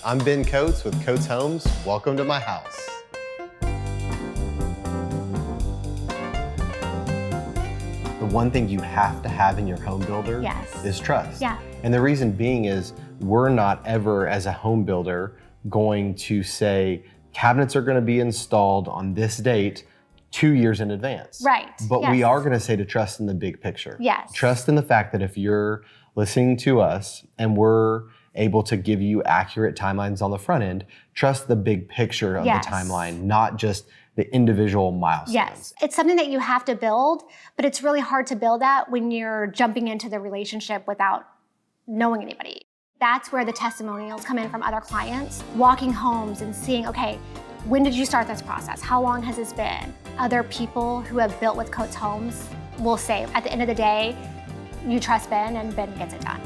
I'm Ben Coates with Coates Homes. Welcome to my house. The one thing you have to have in your home builder is trust. Yeah. And the reason being is we're not ever, as a home builder, going to say cabinets are going to be installed on this date 2 years in advance. Right. But we are going to say to trust in the big picture. Yes. Trust in the fact that if you're listening to us and we're able to give you accurate timelines on the front end, trust the big picture of the timeline, not just the individual milestones. Yes, it's something that you have to build, but it's really hard to build that when you're jumping into the relationship without knowing anybody. That's where the testimonials come in from other clients, walking homes and seeing, okay, when did you start this process? How long has this been? Other people who have built with Coates Homes will say, at the end of the day, you trust Ben and Ben gets it done.